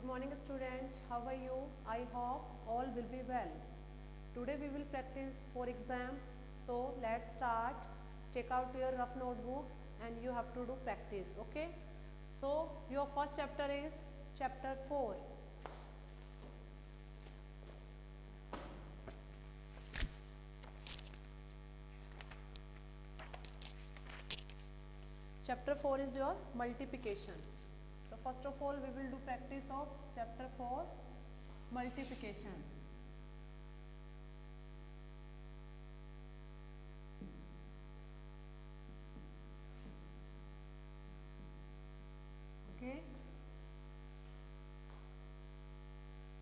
Good morning students, how are you? I hope all will be well. Today we will practice for exam. So let's start. Take out your rough notebook and you have to do practice, okay? So your first chapter is chapter 4. Chapter 4 is your multiplication. So first of all we will do practice of chapter 4, multiplication. Okay.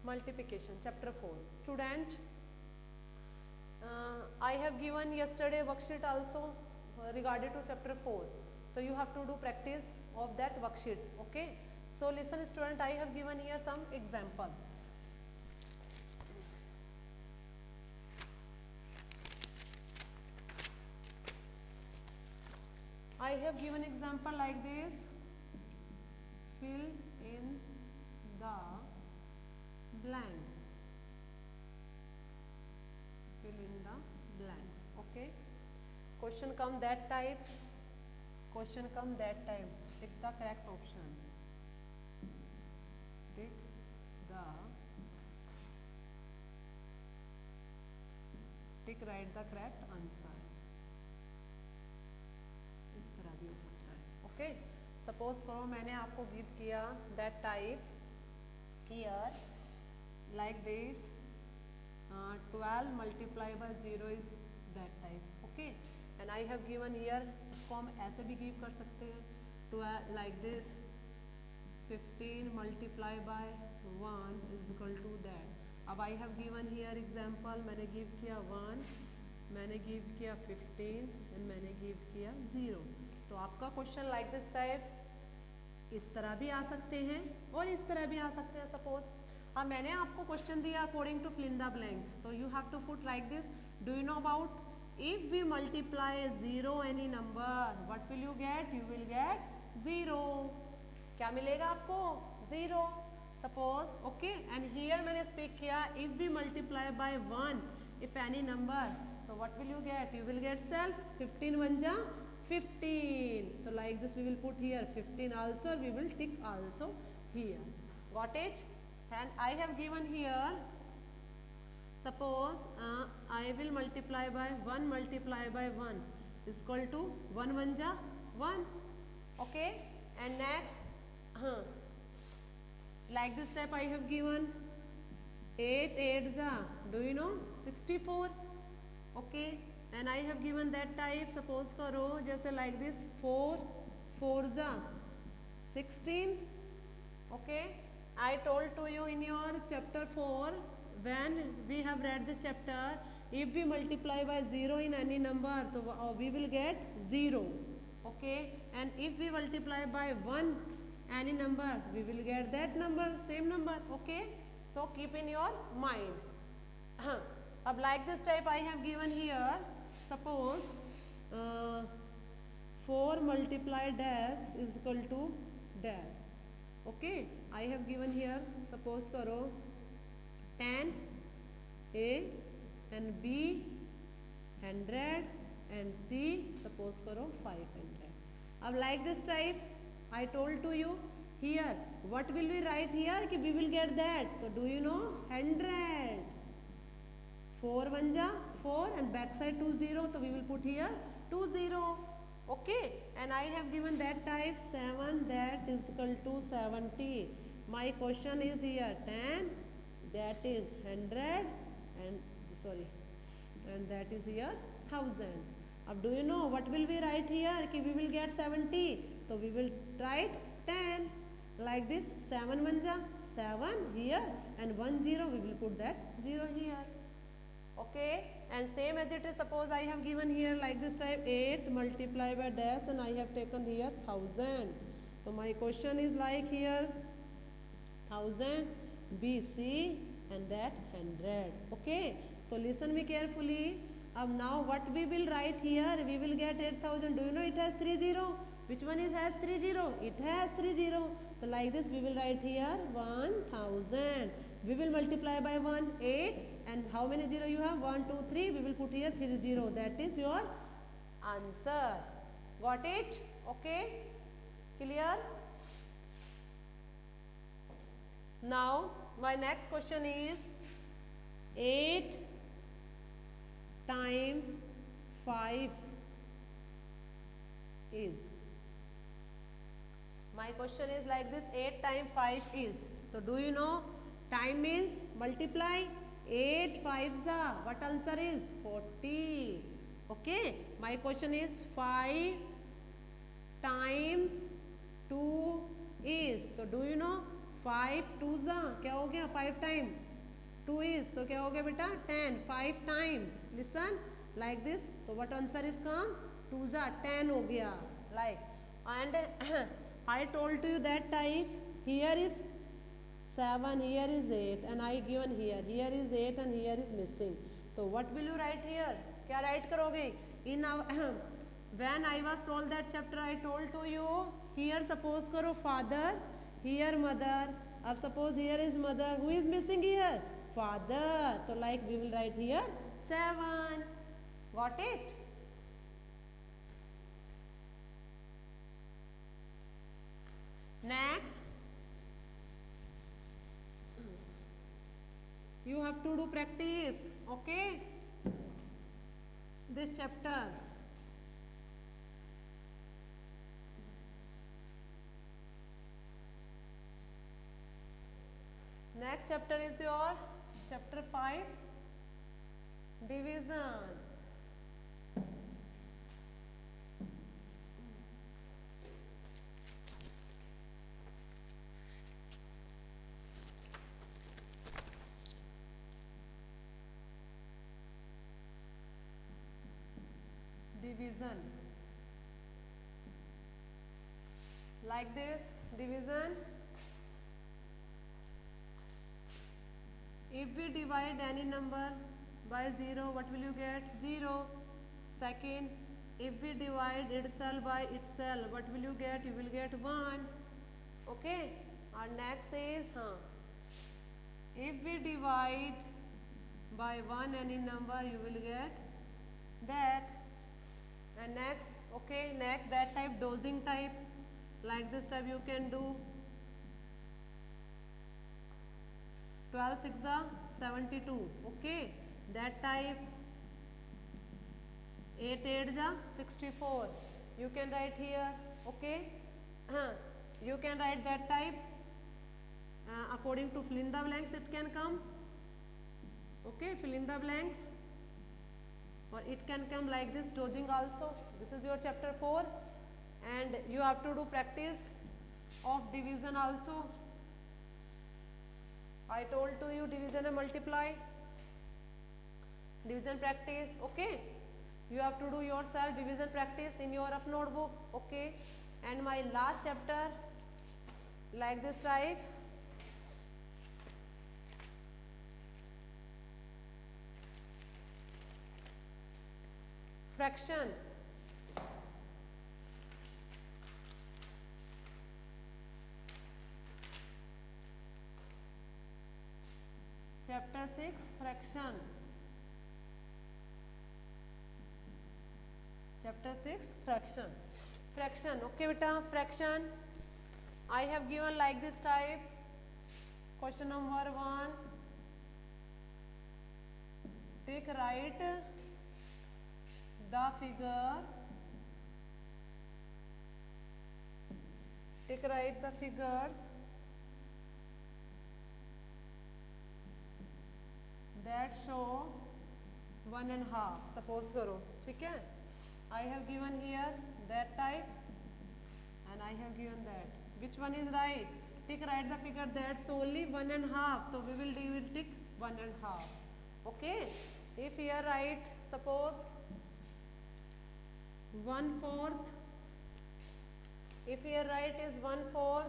Multiplication, chapter 4. Student, I have given yesterday worksheet also regarding to chapter 4. So you have to do practice of that worksheet. Okay. So listen student, I have given here some example. I have given example like this. Fill in the blanks. Fill in the blanks. Okay. Question come that type. Question come that time. Pick the correct option. Pick write the correct answer. इस तरह भी हो सकता है. Okay. Suppose करो मैंने आपको give किया that type here like this. 12 multiplied by 0 is that type. Okay. And I have given here, इसको हम ऐसे भी गिव कर सकते हैं 12 like this. 15 multiplied by 1 is equal to that. अब I have given here example, मैंने गिव किया 1, मैंने गिव किया 15 and मैंने गिव किया 0. तो आपका क्वेश्चन like this type इस तरह भी आ सकते हैं और इस तरह भी आ सकते हैं. सपोज अब मैंने आपको क्वेश्चन दिया according to fill in the blanks, तो you have to put like this. Do you know about if we multiply 0 any number, what will you get? You will get 0. क्या मिलेगा आपको? 0. Suppose, okay, and here मैंने speak किया if we multiply by 1 if any number, so what will you get? You will get self. 15 1 ja 15. So like this we will put here 15 also, we will tick also here. Got it? And I have given here, suppose I will multiply by 1 multiply by 1 is equal to 1 1 ja 1. Okay. And next like this type I have given 8 8 ja, do you know, 64. Okay. And I have given that type, suppose करो जैसे like this 4 4 ja 16. Okay. I told to you in your chapter 4, when we have read this chapter, if we multiply by 0 in any number, so we will get 0. Okay. And if we multiply by 1 any number, we will get that number, same number. Okay. So keep in your mind. अब like this type I have given here, suppose 4 multiplied dash is equal to dash. Okay. I have given here, suppose करो 10 A and B 100 and C suppose करो 500. अब like this type I told to you here, what will we write here कि we will get that. So do you know 100. 4 1 ja 4 and backside 2 0, so we will put here 2 0. Okay. And I have given that type 7 that is equal to 70. My question is here 10, that is 100 and sorry, and that is here 1000. अब do you know what will we write here कि we will get 70, so we will write 10 like this. 7 1 ja 7 here and 1 0, we will put that 0 here. Okay. And same as it is, suppose I have given here like this type 8 multiplied by dash and I have taken here 1000. So my question is like here 1000 BC and that 100. Okay. So listen me carefully. now what we will write here? We will get 8000. Do you know it has 3 0? Which one is has 3 0? It has 3 0. So like this we will write here 1000. We will multiply by 1, 8. And how many 0 you have? 1, 2, 3. We will put here 3 0. That is your answer. Got it? Okay? Clear? Now my next question is 8 times 5 is. My question is like this, 8 times 5 is. So do you know time means multiply. 8 5s are, what answer is? 40. Okay. My question is 5 times 2 is. So do you know 5 2s are, क्या हो गया? 5 time 2 is, तो क्या हो गया बेटा? 10. 5 time, listen like this. तो what answer is come? 2s are 10 हो गया. Like, and I told to you that type. Here is 7, here is 8, and I given here. Here is 8 and here is missing. So what will you write here? क्या write करोगे? In our when I was told that chapter, I told to you here suppose करो father, here mother. अब suppose here is mother. Who is missing here? Father. So like we will write here 7. Got it? Next, you have to do practice. Okay? This chapter. Next chapter is your chapter 5, division. Division. Like this, division. If we divide any number by 0, what will you get? 0. Second, if we divide itself by itself, what will you get? You will get 1. Okay. Our next is, if we divide by 1 any number, you will get that. And next, okay, next that type, dosing type. Like this type you can do. 12 6 are 72. Okay, that type. 8 8 are 64. You can write here. Okay, you can write that type. According to fill in the blanks, it can come. Okay, fill in the blanks. Or it can come like this, dosing also. This is your chapter 4, and you have to do practice of division also. I told to you division and multiply, division practice. Okay, you have to do yourself division practice in your rough notebook. Okay, and my last chapter like this type. Fraction. Chapter 6, fraction. Chapter 6, fraction. Fraction. Okay, beta, fraction. I have given like this type. Question number 1. Take write the figure. Take write the figures that show 1.5. Suppose करो, ठीक है? I have given here that type, and I have given that. Which one is right? Take write the figure that show only 1.5. So we will tick 1.5. Okay? If here write suppose 1/4. If here write is 1/4,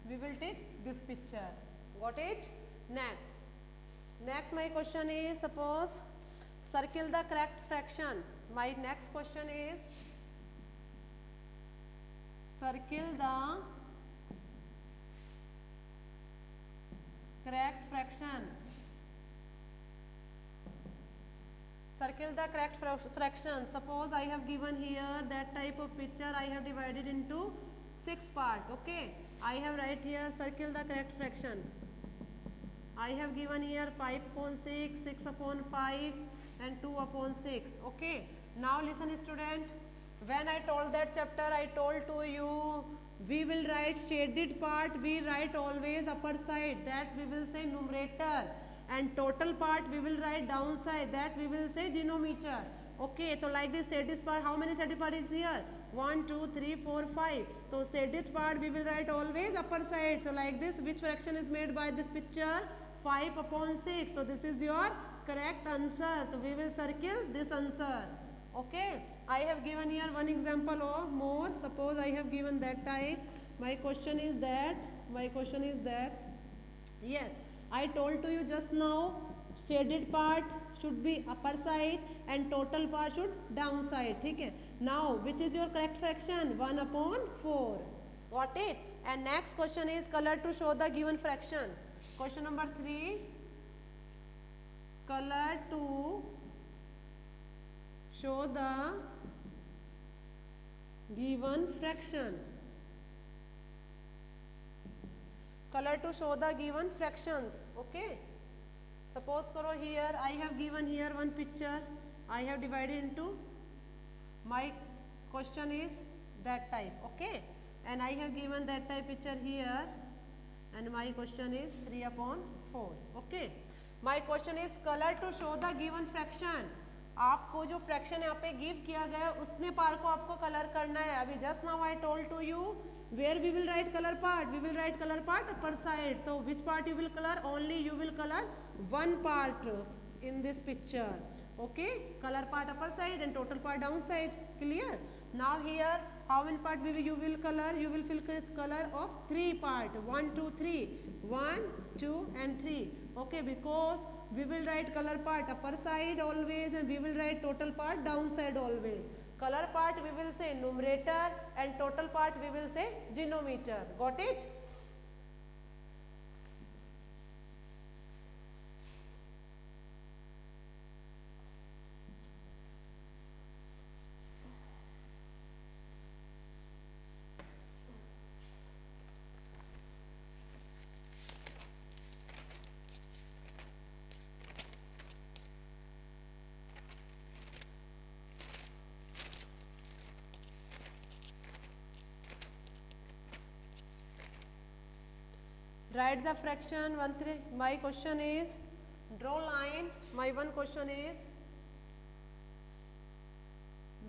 we will take this picture. Got it? Next, Next my question is, suppose circle the correct fraction. My next question is, circle the correct fraction. Circle the correct fraction. Suppose I have given here that type of picture, I have divided into 6 part. Okay, I have write here circle the correct fraction. I have given here 5 upon 6, 6 upon 5 and 2 upon 6. Okay, now listen student, when I told that chapter, I told to you we will write shaded part, we write always upper side, that we will say numerator, and total part we will write downside, that we will say denominator. Okay, so like this shaded part, how many shaded part is here? 1, 2, 3, 4, 5. So shaded part we will write always upper side. So like this, which fraction is made by this picture? 5 upon 6. So this is your correct answer. So we will circle this answer. Okay, I have given here one example of more. Suppose I have given that type. My question is that, yes, I told to you just now, shaded part should be upper side and total part should downside. Okay. Now, which is your correct fraction? 1 upon 4. Got it? And next question is color to show the given fraction. Question number 3. Color to show the given fraction. Color to show the given fractions. Okay. Suppose karo here, I have given here one picture. I have divided into, my question is that type. Okay. And I have given that type picture here. And my question is 3 upon 4. Okay. My question is color to show the given fraction. आपको जो fraction यहाँ पे give किया गया उतने पार को आपको colour करना है. अभी just now I told to you where we will write color part. We will write color part upper side. So which part you will color? Only you will color one part in this picture. Okay, color part upper side and total part downside. Clear? Now here how many part you will color? You will fill color of 3 part. 1, 2, 3. 1, 2 and 3. Okay, because we will write color part upper side always and we will write total part downside always. Color part we will say numerator and total part we will say denominator. Got it? Write the fraction 1, 3. My question is draw line. My one question is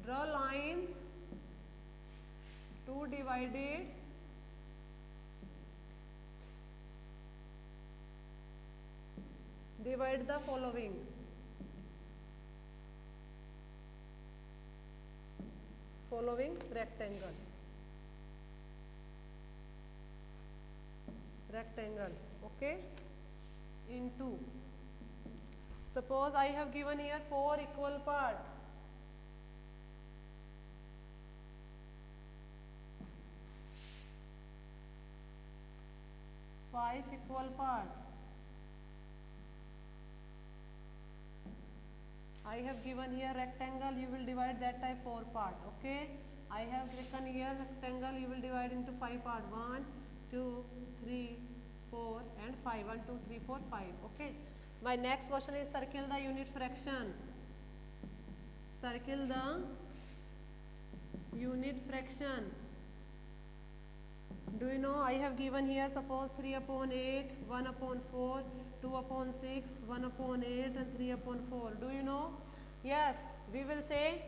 draw lines to divided divide the following. Following rectangle. Okay, into, suppose I have given here 4 equal part. 5 equal part. I have given here rectangle, you will divide that type 4 part. Okay, I have written here rectangle, you will divide into 5 part. 1, 2, 3, 4 and 5. 1, 2, 3, 4, 5. Okay. My next question is circle the unit fraction. Circle the unit fraction. Do you know I have given here suppose 3 upon 8, 1 upon 4, 2 upon 6, 1 upon 8 and 3 upon 4. Do you know? Yes, we will say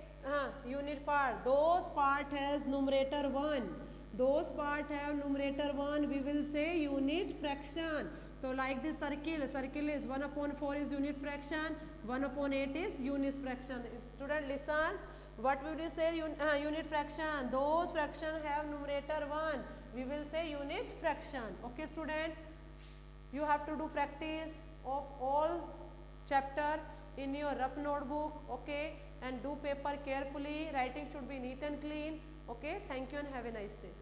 unit part. Those part has numerator 1. Those part have numerator 1, we will say unit fraction. So like this circle is 1 upon 4 is unit fraction, 1 upon 8 is unit fraction. Student listen, what will you say unit fraction? Those fraction have numerator 1, we will say unit fraction. Okay student, you have to do practice. of all chapter in your rough notebook. Okay, and do paper carefully. Writing should be neat and clean. Okay, thank you and have a nice day.